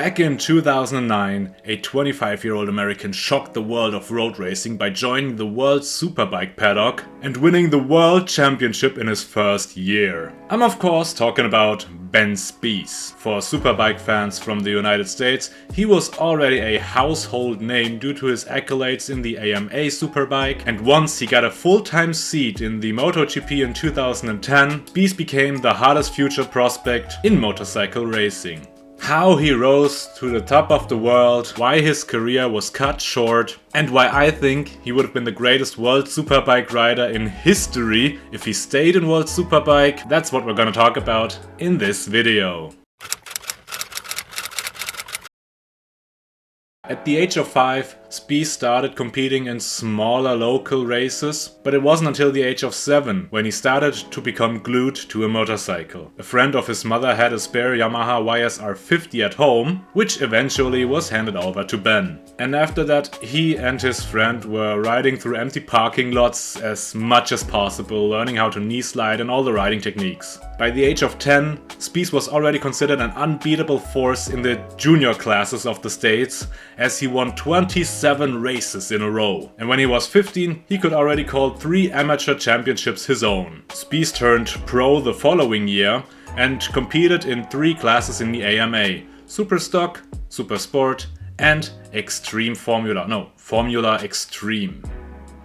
Back in 2009, a 25-year-old American shocked the world of road racing by joining the World Superbike paddock and winning the World Championship in his first year. I'm of course talking about Ben Spies. For Superbike fans from the United States, he was already a household name due to his accolades in the AMA Superbike, and once he got a full-time seat in the MotoGP in 2010, Spies became the hottest future prospect in motorcycle racing. How he rose to the top of the world, why his career was cut short, and why I think he would have been the greatest World Superbike rider in history if he stayed in World Superbike, that's what we're gonna talk about in this video. At the age of 5, Spies started competing in smaller local races, but it wasn't until the age of 7 when he started to become glued to a motorcycle. A friend of his mother had a spare Yamaha YSR 50 at home, which eventually was handed over to Ben. And after that, he and his friend were riding through empty parking lots as much as possible, learning how to knee slide and all the riding techniques. By the age of 10, Spies was already considered an unbeatable force in the junior classes of the States, as he won 27 races in a row. And when he was 15, he could already call 3 amateur championships his own. Spies turned pro the following year and competed in 3 classes in the AMA: Super Stock, Super Sport and Extreme Formula. No, Formula Extreme.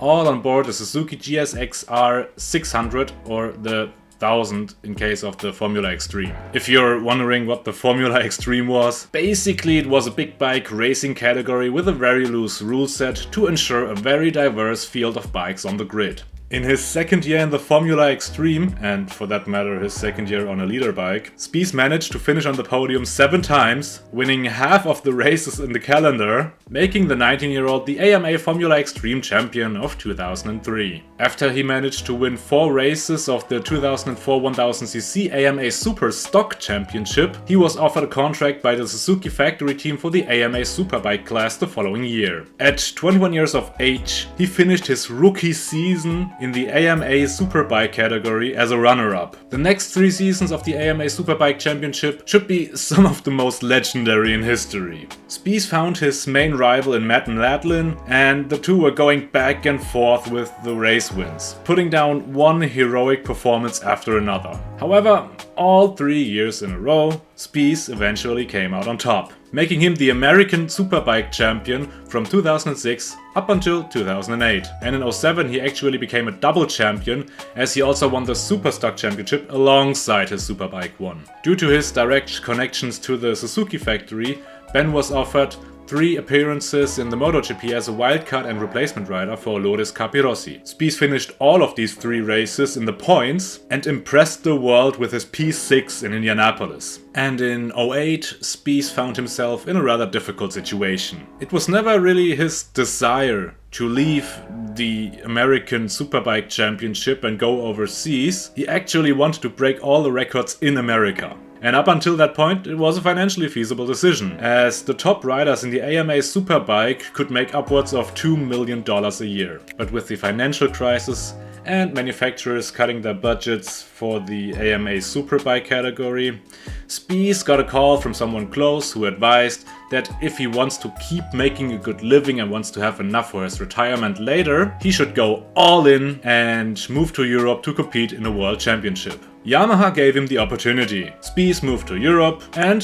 All on board the Suzuki GSX-R 600 or the 1000 in case of the Formula Extreme. If you're wondering what the Formula Extreme was, basically it was a big bike racing category with a very loose rule set to ensure a very diverse field of bikes on the grid. In his second year in the Formula Extreme, and for that matter his second year on a leader bike, Spies managed to finish on the podium 7 times, winning half of the races in the calendar, making the 19-year-old the AMA Formula Extreme champion of 2003. After he managed to win 4 races of the 2004 1000cc AMA Super Stock Championship, he was offered a contract by the Suzuki factory team for the AMA Superbike class the following year. At 21 years of age, he finished his rookie season in the AMA Superbike category as a runner-up. The next 3 seasons of the AMA Superbike Championship should be some of the most legendary in history. Spies found his main rival in Matt Ladlin, and the two were going back and forth with the race wins, putting down one heroic performance after another. However, all 3 years in a row, Spies eventually came out on top, making him the American Superbike champion from 2006 up until 2008. And in 2007 he actually became a double champion, as he also won the Superstock Championship alongside his Superbike one. Due to his direct connections to the Suzuki factory, Ben was offered 3 appearances in the MotoGP as a wildcard and replacement rider for Loris Capirossi. Spies finished all of these 3 races in the points and impressed the world with his P6 in Indianapolis. And in 2008, Spies found himself in a rather difficult situation. It was never really his desire to leave the American Superbike Championship and go overseas. He actually wanted to break all the records in America. And up until that point, it was a financially feasible decision, as the top riders in the AMA Superbike could make upwards of $2 million a year. But with the financial crisis and manufacturers cutting their budgets for the AMA Superbike category, Spies got a call from someone close who advised that if he wants to keep making a good living and wants to have enough for his retirement later, he should go all in and move to Europe to compete in a world championship. Yamaha gave him the opportunity. Spies moved to Europe, and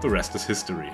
the rest is history.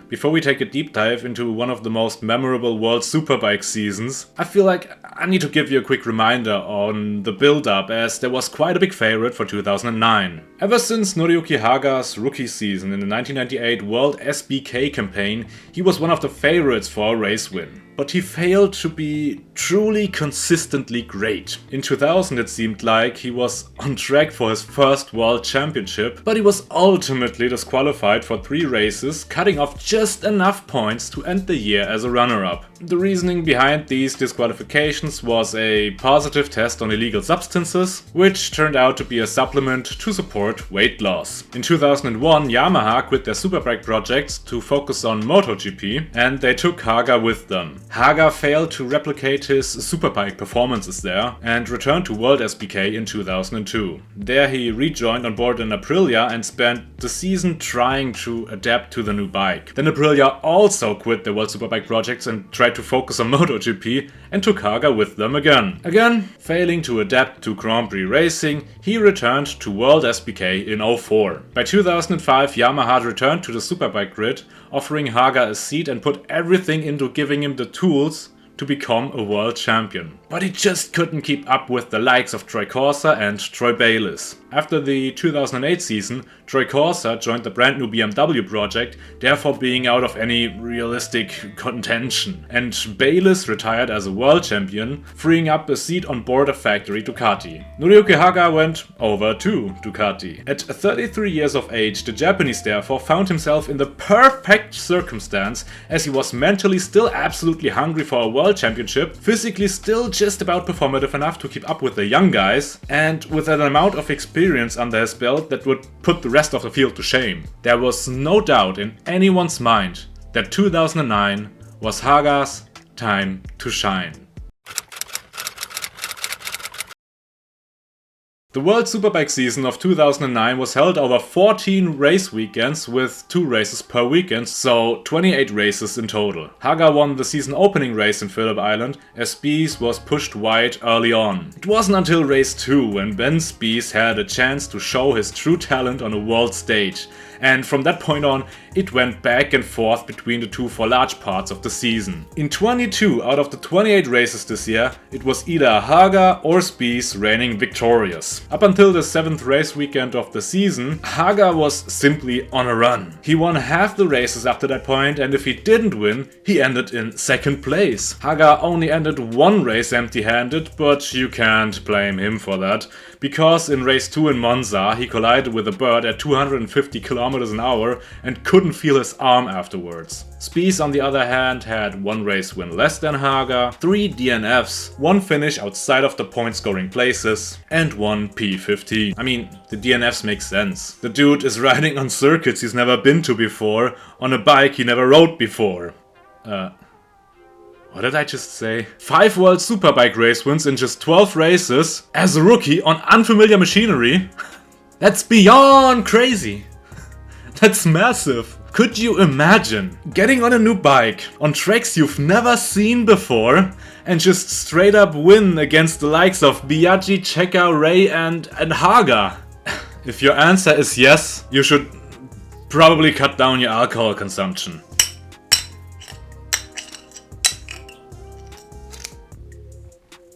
Before we take a deep dive into one of the most memorable World Superbike seasons, I feel like I need to give you a quick reminder on the build-up, as there was quite a big favorite for 2009. Ever since Noriyuki Haga's rookie season in the 1998 World SBK campaign, he was one of the favorites for a race win. But he failed to be truly consistently great. In 2000 it seemed like he was on track for his first world championship, but he was ultimately disqualified for 3 races, cutting off just enough points to end the year as a runner-up. The reasoning behind these disqualifications was a positive test on illegal substances, which turned out to be a supplement to support weight loss. In 2001, Yamaha quit their Superbike projects to focus on MotoGP, and they took Haga with them. Haga failed to replicate made his Superbike performances there and returned to WorldSBK in 2002. There he rejoined on board an Aprilia and spent the season trying to adapt to the new bike. Then Aprilia also quit the World Superbike projects and tried to focus on MotoGP and took Haga with them again. Again, failing to adapt to Grand Prix racing, he returned to WorldSBK in 2004. By 2005, Yamaha returned to the Superbike grid, offering Haga a seat and put everything into giving him the tools to become a world champion. But he just couldn't keep up with the likes of Troy Corsa and Troy Bayliss. After the 2008 season, Troy Corsa joined the brand new BMW project, therefore being out of any realistic contention. And Bayliss retired as a world champion, freeing up a seat on board of factory Ducati. Noriyuki Haga went over to Ducati. At 33 years of age, the Japanese therefore found himself in the perfect circumstance, as he was mentally still absolutely hungry for a world championship, physically still just about performative enough to keep up with the young guys, and with an amount of experience under his belt that would put the rest of the field to shame. There was no doubt in anyone's mind that 2009 was Haga's time to shine. The World Superbike season of 2009 was held over 14 race weekends with 2 races per weekend, so 28 races in total. Haga won the season opening race in Phillip Island as Spies was pushed wide early on. It wasn't until race 2 when Ben Spies had a chance to show his true talent on a world stage, and from that point on it went back and forth between the two for large parts of the season. In 22 out of the 28 races this year, it was either Haga or Spies reigning victorious. Up until the 7th race weekend of the season, Haga was simply on a run. He won half the races after that point, and if he didn't win, he ended in 2nd place. Haga only ended 1 race empty-handed, but you can't blame him for that, because in race 2 in Monza he collided with a bird at 250 km an hour and couldn't feel his arm afterwards. Spies on the other hand had 1 race win less than Haga, 3 DNFs, 1 finish outside of the point scoring places, and 1 P15. I mean, the DNFs make sense. The dude is riding on circuits he's never been to before, on a bike he never rode before. What did I just say? 5 World Superbike race wins in just 12 races as a rookie on unfamiliar machinery? That's beyond crazy. That's massive. Could you imagine getting on a new bike on tracks you've never seen before and just straight up win against the likes of Biaggi, Checa, Ray and Haga? If your answer is yes, you should probably cut down your alcohol consumption.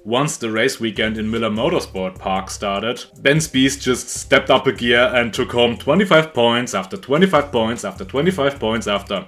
Once the race weekend in Miller Motorsport Park started, Ben Spies just stepped up a gear and took home 25 points after 25 points after 25 points after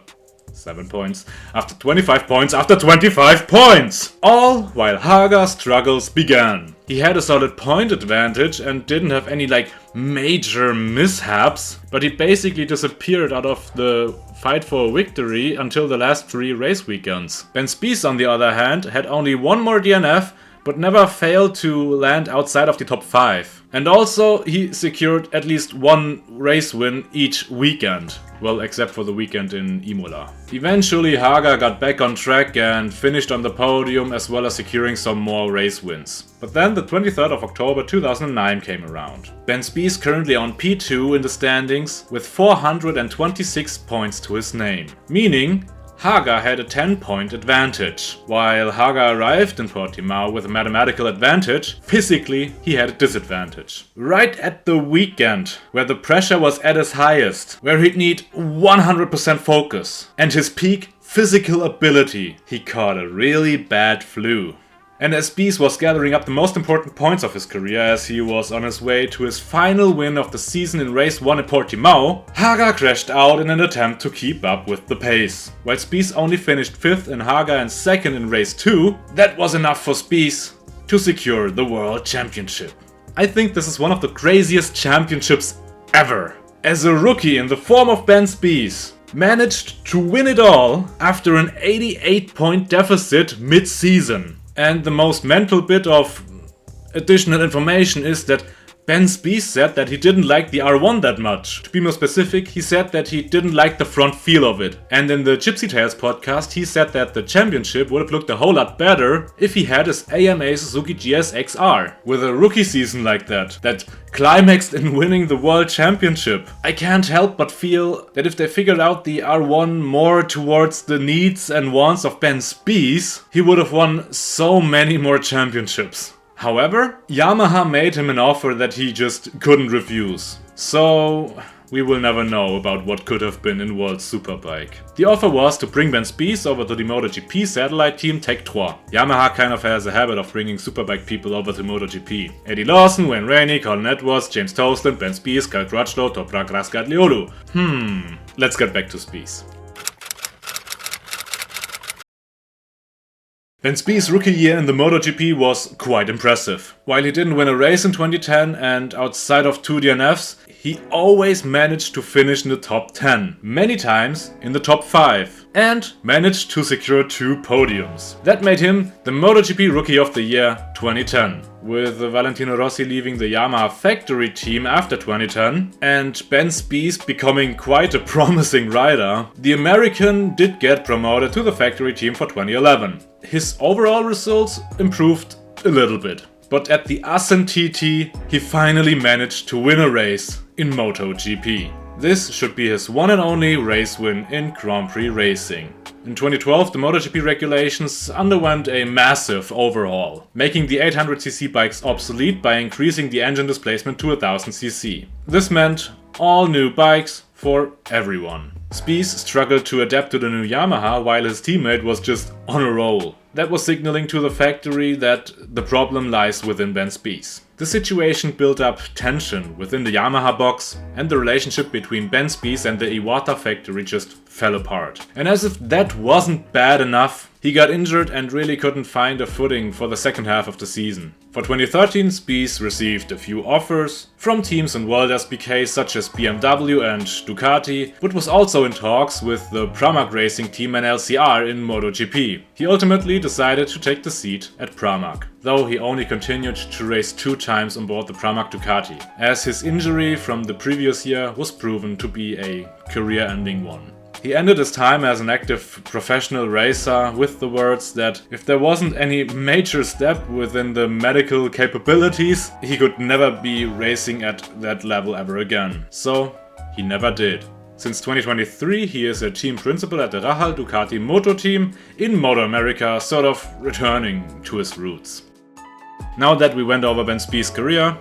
7 points after 25 points after 25 points! All while Haga's struggles began. He had a solid point advantage and didn't have any major mishaps, but he basically disappeared out of the fight for a victory until the last 3 race weekends. Ben Spies on the other hand had only 1 more DNF, but never failed to land outside of the top 5. And also, he secured at least 1 race win each weekend. Well, except for the weekend in Imola. Eventually, Haga got back on track and finished on the podium, as well as securing some more race wins. But then the 23rd of October 2009 came around. Ben Spies currently on P2 in the standings with 426 points to his name. Meaning, Haga had a 10-point advantage. While Haga arrived in Portimao with a mathematical advantage, physically he had a disadvantage. Right at the weekend, where the pressure was at its highest, where he'd need 100% focus and his peak physical ability, he caught a really bad flu. And as Spies was gathering up the most important points of his career as he was on his way to his final win of the season in race 1 at Portimao, Haga crashed out in an attempt to keep up with the pace. While Spies only finished 5th and Haga in 2nd in race 2, that was enough for Spies to secure the World Championship. I think this is one of the craziest championships ever. As a rookie in the form of Ben Spies, managed to win it all after an 88-point deficit mid-season. And the most mental bit of additional information is that Ben Spies said that he didn't like the R1 that much. To be more specific, he said that he didn't like the front feel of it. And in the Gypsy Tales podcast, he said that the championship would have looked a whole lot better if he had his AMA Suzuki GSX-R. With a rookie season like that climaxed in winning the world championship. I can't help but feel that if they figured out the R1 more towards the needs and wants of Ben Spies, he would have won so many more championships. However, Yamaha made him an offer that he just couldn't refuse. So we will never know about what could have been in World Superbike. The offer was to bring Ben Spies over to the MotoGP satellite team Tech 3. Yamaha kind of has a habit of bringing Superbike people over to MotoGP. Eddie Lawson, Wayne Rainey, Colin Edwards, James Toseland, Ben Spies, Kyle Crutchlow, Toprak Rasgatliolu. Let's get back to Spies. Ben Spies' rookie year in the MotoGP was quite impressive. While he didn't win a race in 2010 and outside of 2 DNFs, he always managed to finish in the top 10, many times in the top 5, and managed to secure 2 podiums. That made him the MotoGP Rookie of the Year 2010. With Valentino Rossi leaving the Yamaha factory team after 2010 and Ben Spies becoming quite a promising rider, the American did get promoted to the factory team for 2011. His overall results improved a little bit, but at the Assen TT he finally managed to win a race in MotoGP. This should be his one and only race win in Grand Prix racing. In 2012, the MotoGP regulations underwent a massive overhaul, making the 800cc bikes obsolete by increasing the engine displacement to 1000cc. This meant all new bikes for everyone. Spies struggled to adapt to the new Yamaha while his teammate was just on a roll. That was signaling to the factory that the problem lies within Ben Spies. The situation built up tension within the Yamaha box, and the relationship between Ben Spies and the Iwata factory just fell apart. And as if that wasn't bad enough, he got injured and really couldn't find a footing for the second half of the season. For 2013, Spies received a few offers from teams in World SBK such as BMW and Ducati, but was also in talks with the Pramac racing team and LCR in MotoGP. He ultimately decided to take the seat at Pramac, though he only continued to race 2 times on board the Pramac Ducati, as his injury from the previous year was proven to be a career-ending one. He ended his time as an active professional racer with the words that if there wasn't any major step within the medical capabilities, he could never be racing at that level ever again. So he never did. Since 2023, he is a team principal at the Rahal Ducati Moto team in Moto America, sort of returning to his roots. Now that we went over Ben Spies' career,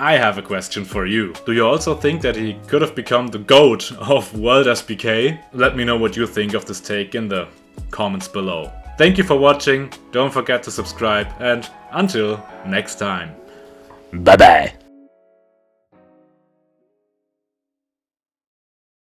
I have a question for you. Do you also think that he could have become the GOAT of WorldSBK? Let me know what you think of this take in the comments below. Thank you for watching, don't forget to subscribe, and until next time. Bye bye!